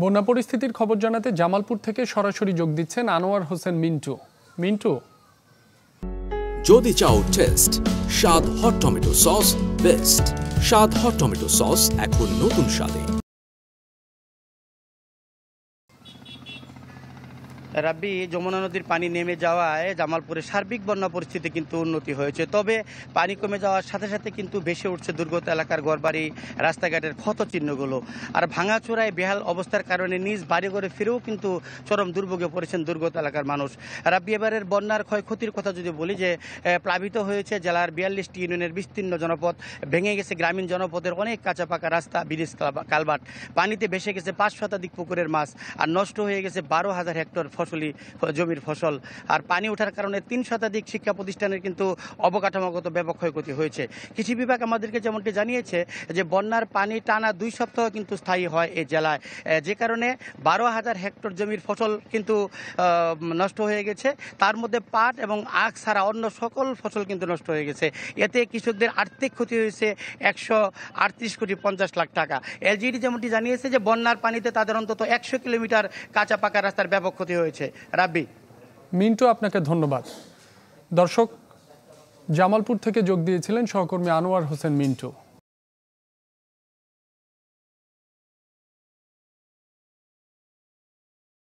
বন্যা পরিস্থিতির খবর জানাতে জামালপুর থেকে সরাসরি যোগ দিচ্ছেন আনোয়ার হোসেন মিন্টু। মিন্টু, যদি চাও টেস্ট স্বাদ হট টমেটো সস বেস্ট। স্বাদ হট টমেটো সস এখন নতুন স্বাদে। রাব্বি, যমুনা নদীর পানি নেমে যাওয়ায় জামালপুরে সার্বিক বন্যা পরিস্থিতি কিন্তু উন্নতি হয়েছে। তবে পানি কমে যাওয়ার সাথে সাথে কিন্তু ভেসে উঠছে দুর্গত এলাকার ঘরবাড়ি, রাস্তাঘাটের ক্ষত চিহ্নগুলো। আর ভাঙাচোরায় বেহাল অবস্থার কারণে নিজ বাড়িঘরে ফিরেও কিন্তু চরম দুর্ভোগে পড়েছেন দুর্গত এলাকার মানুষ। রাব্বি, এবারের বন্যার ক্ষয়ক্ষতির কথা যদি বলি, যে প্লাবিত হয়েছে জেলার 42টি ইউনিয়নের বিস্তীর্ণ জনপদ, ভেঙে গেছে গ্রামীণ জনপদের অনেক কাঁচা পাকা রাস্তা, ব্রিজ, কালভার্ট, পানিতে ভেসে গেছে 5 শতাধিক পুকুরের মাছ, আর নষ্ট হয়ে গেছে 12,000 হেক্টর জমির ফসল। আর পানি ওঠার কারণে 3 শতাধিক শিক্ষা প্রতিষ্ঠানের কিন্তু অবকাঠামোগত ব্যাপক ক্ষয়ক্ষতি হয়েছে। কৃষি বিভাগ আমাদেরকে যেমনটি জানিয়েছে যে বন্যার পানি টানা 2 সপ্তাহ কিন্তু স্থায়ী হয় এই জেলায়, যে কারণে 12,000 হেক্টর জমির ফসল কিন্তু নষ্ট হয়ে গেছে। তার মধ্যে পাট এবং আখ ছাড়া অন্য সকল ফসল কিন্তু নষ্ট হয়ে গেছে। এতে কৃষকদের আর্থিক ক্ষতি হয়েছে 138,50,00,000 টাকা। এলজিইডি যেমনটি জানিয়েছে যে বন্যার পানিতে তাদের অন্তত 100 কিলোমিটার কাঁচা পাকা রাস্তার ব্যাপক ক্ষতি হয়েছে। রাব্বি, মিন্টু, আপনাকে ধন্যবাদ। দর্শক, জামালপুর থেকে যোগ দিয়েছিলেন সহকর্মী আনোয়ার হোসেন মিন্টু।